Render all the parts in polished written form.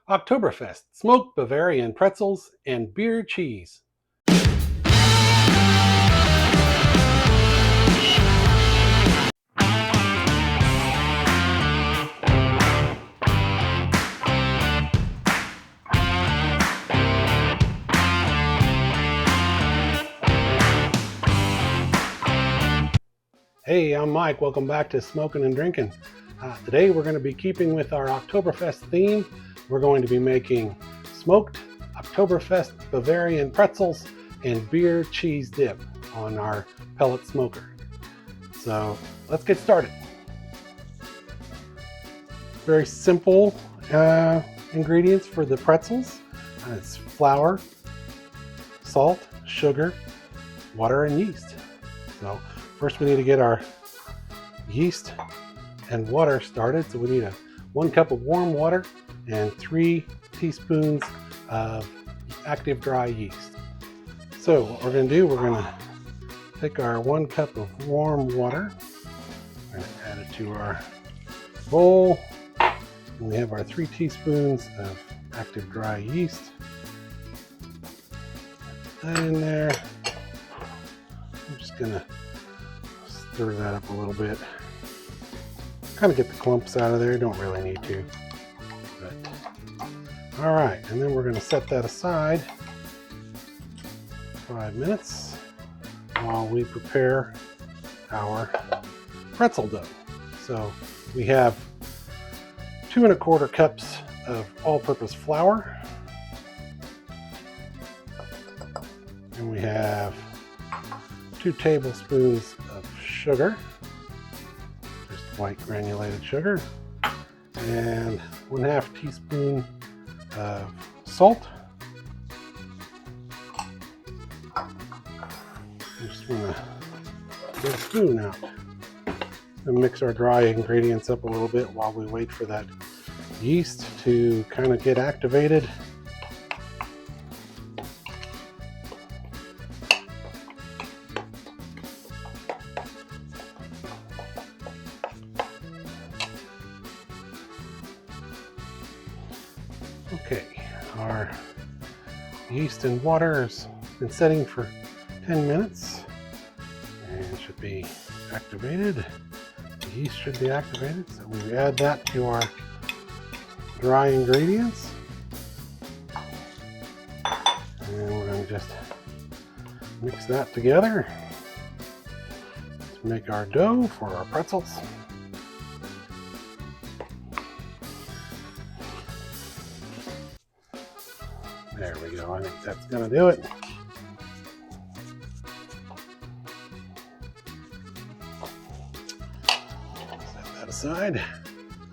Oktoberfest, smoked Bavarian pretzels, and beer cheese. Hey, I'm Mike. Welcome back to Smoking and Drinking. Today we're going to be keeping with our Oktoberfest theme. We're going to be making smoked Oktoberfest Bavarian pretzels and beer cheese dip on our pellet smoker. So let's get started. Very simple ingredients for the pretzels. It's flour, salt, sugar, water, and yeast. So first we need to get our yeast and water started. So we need 1 cup of warm water and 3 teaspoons of active dry yeast. So what we're going to do, we're going to take our 1 cup of warm water, we're going to add it to our bowl, and we have our 3 teaspoons of active dry yeast. Put that in there. I'm just going to stir that up a little bit. Kind of get the clumps out of there, don't really need to. But, all right, and then we're going to set that aside 5 minutes while we prepare our pretzel dough. So we have 2 1/4 cups of all-purpose flour, and we have 2 tablespoons of sugar, just white granulated sugar, and 1/2 teaspoon of salt. I just want to get a spoon out and mix our dry ingredients up a little bit while we wait for that yeast to kind of get activated. Okay, our yeast and water has been setting for 10 minutes and should be activated. The yeast should be activated, so we add that to our dry ingredients. And we're going to just mix that together to make our dough for our pretzels. There we go, I think that's going to do it. Set that aside.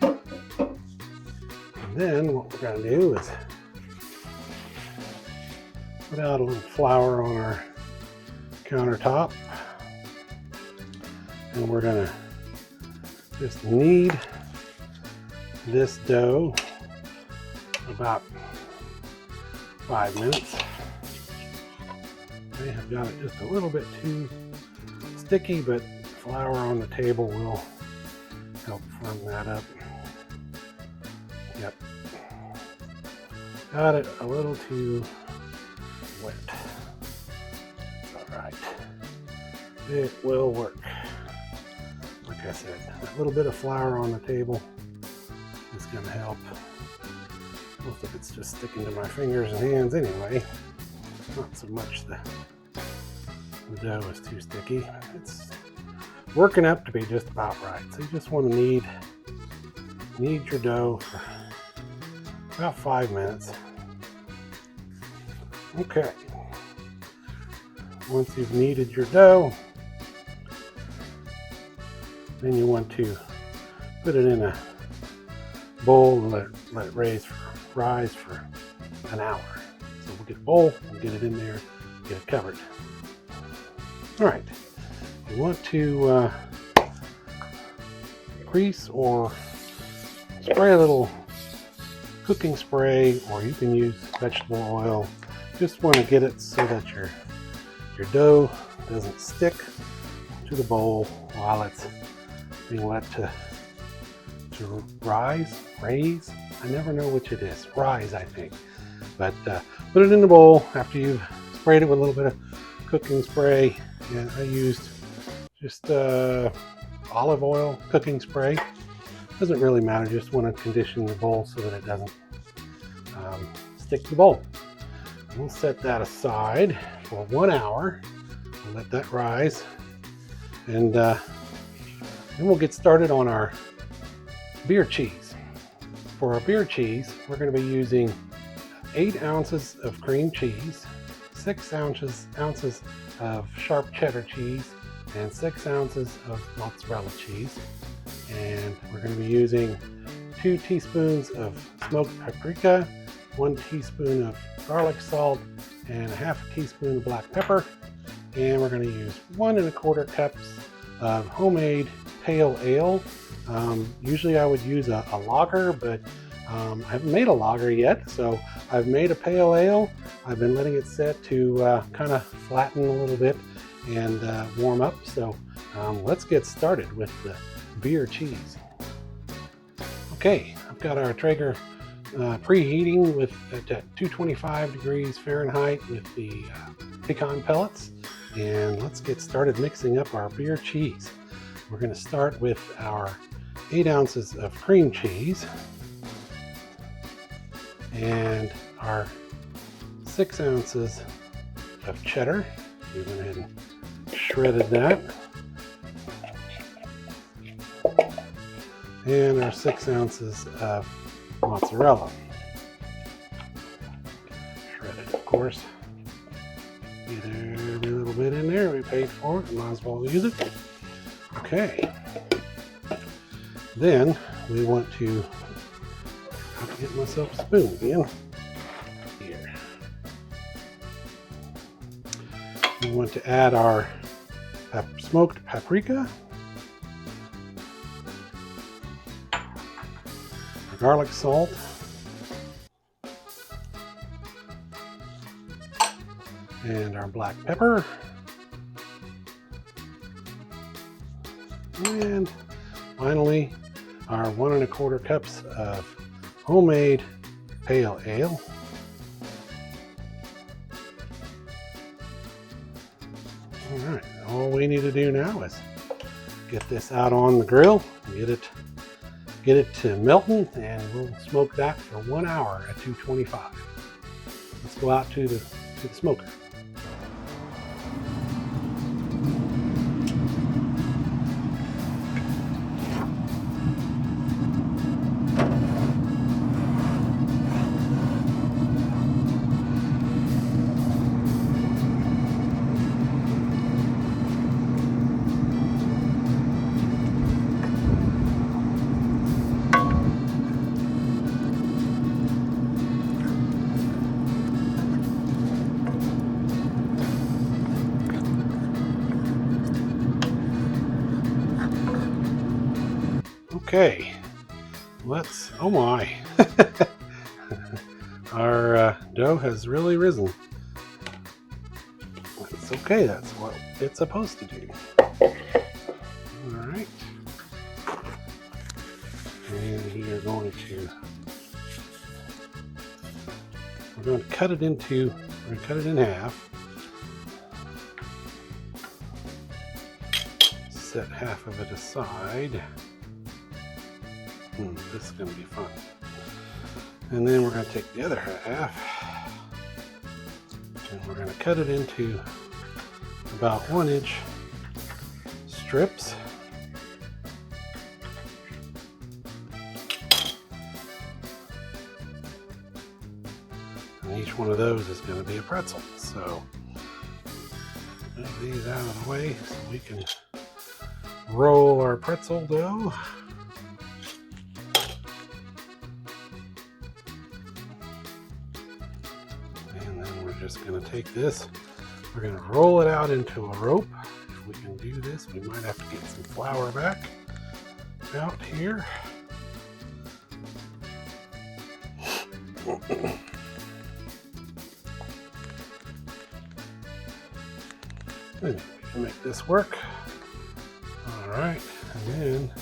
And then what we're going to do is put out a little flour on our countertop. And we're going to just knead this dough about 5 minutes. I have got it just a little bit too sticky, but flour on the table will help firm that up. Yep. Got it a little too wet. All right. It will work. Like I said, a little bit of flour on the table is going to help. Most of it's just sticking to my fingers and hands anyway. Not so much the dough is too sticky. It's working up to be just about right. So you just want to knead your dough for about 5 minutes. Okay. Once you've kneaded your dough, then you want to put it in a bowl and let it rise for an hour. So we'll get a bowl, we'll get it in there, get it covered. All right, you want to grease or spray a little cooking spray, or you can use vegetable oil. Just want to get it so that your dough doesn't stick to the bowl while it's being let to raise I never know which it is. Rise, I think. But put it in the bowl after you've sprayed it with a little bit of cooking spray. And I used just olive oil cooking spray. Doesn't really matter, just want to condition the bowl so that it doesn't stick to the bowl. We'll set that aside for 1 hour and let that rise. And then we'll get started on our beer cheese. For our beer cheese, we're going to be using 8 ounces of cream cheese, 6 ounces of sharp cheddar cheese, and 6 ounces of mozzarella cheese. And we're going to be using 2 teaspoons of smoked paprika, 1 teaspoon of garlic salt, and a half a teaspoon of black pepper. And we're going to use 1 1/4 cups of homemade pale ale. Usually I would use a lager, but I haven't made a lager yet, so I've made a pale ale. I've been letting it set to kind of flatten a little bit and warm up. So let's get started with the beer cheese. Okay, I've got our Traeger preheating at 225 degrees Fahrenheit with the pecan pellets, and let's get started mixing up our beer cheese. We're going to start with our 8 ounces of cream cheese and our 6 ounces of cheddar. We went ahead and shredded that. And our 6 ounces of mozzarella. Shredded, of course. Get every little bit in there. We paid for it. Might as well use it. Okay. Then we want to have to get myself a spoon again. Here. We want to add our smoked paprika, our garlic salt, and our black pepper, and finally our 1 1/4 cups of homemade pale ale. All right, all we need to do now is get this out on the grill, get it to melting, and we'll smoke that for 1 hour at 225. Let's go out to the smoker. Okay, oh my, our dough has really risen. It's okay, that's what it's supposed to do. All right, and we're going to cut it in half. Set half of it aside. This is going to be fun. And then we're going to take the other half and we're going to cut it into about 1-inch strips. And each one of those is going to be a pretzel. So move these out of the way so we can roll our pretzel dough. Just going to take this, we're going to roll it out into a rope. If we can do this, we might have to get some flour back out here. And we can make this work. All right, and then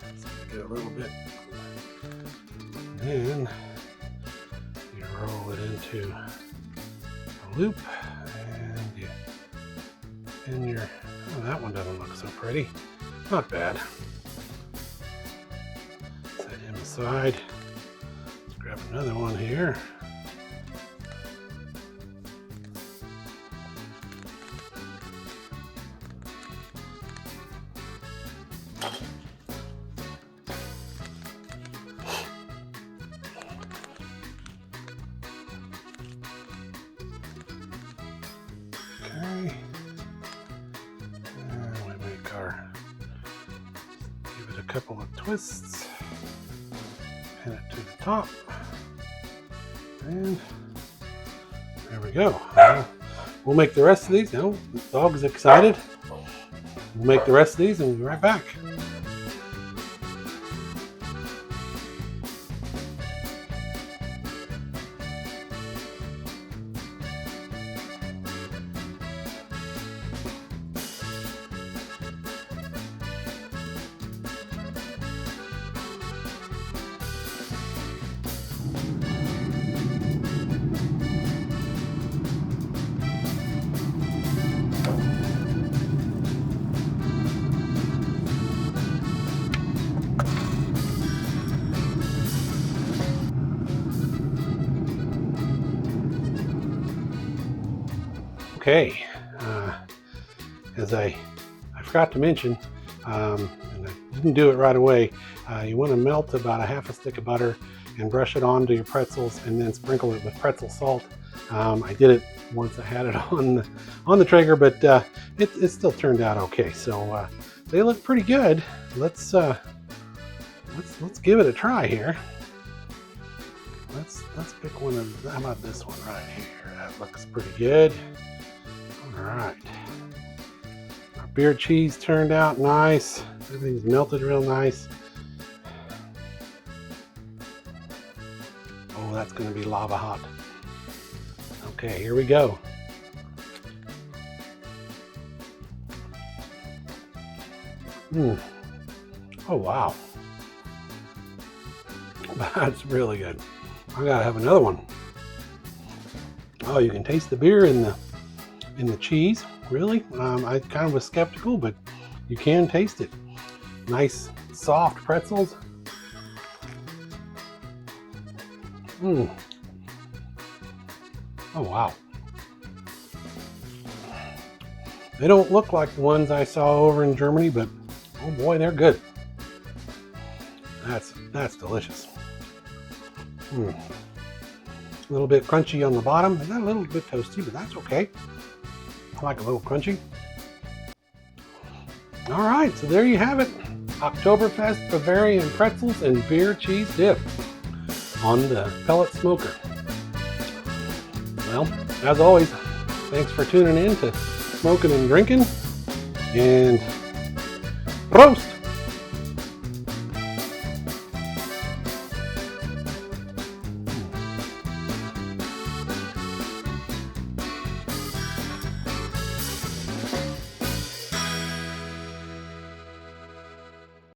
let's get a little bit into a loop, and you pin your, oh, that one doesn't look so pretty. Not bad. Set him aside. Let's grab another one here. Okay. And we make our, give it a couple of twists, pin it to the top, and there we go. We'll make the rest of these. Now, the dog's excited. We'll make the rest of these and we'll be right back. Okay, as I forgot to mention, and I didn't do it right away, you want to melt about a half a stick of butter and brush it onto your pretzels and then sprinkle it with pretzel salt. I did it once I had it on the Traeger, but it still turned out okay. So they look pretty good. Let's give it a try here. Let's pick one of, how about this one right here? That looks pretty good. All right, our beer cheese turned out nice. Everything's melted real nice. Oh, that's going to be lava hot. Okay, here we go. Oh wow, that's really good. I gotta have another one. Oh, you can taste the beer in the cheese. Really? I kind of was skeptical, but you can taste it. Nice soft pretzels. Oh wow. They don't look like the ones I saw over in Germany, but oh boy, they're good. That's delicious. A little bit crunchy on the bottom. It's a little bit toasty, but that's okay. I like a little crunchy. All right, so there you have it. Oktoberfest Bavarian Pretzels and Beer Cheese Dip on the pellet smoker. Well, as always, thanks for tuning in to Smoking and Drinking, and Prost!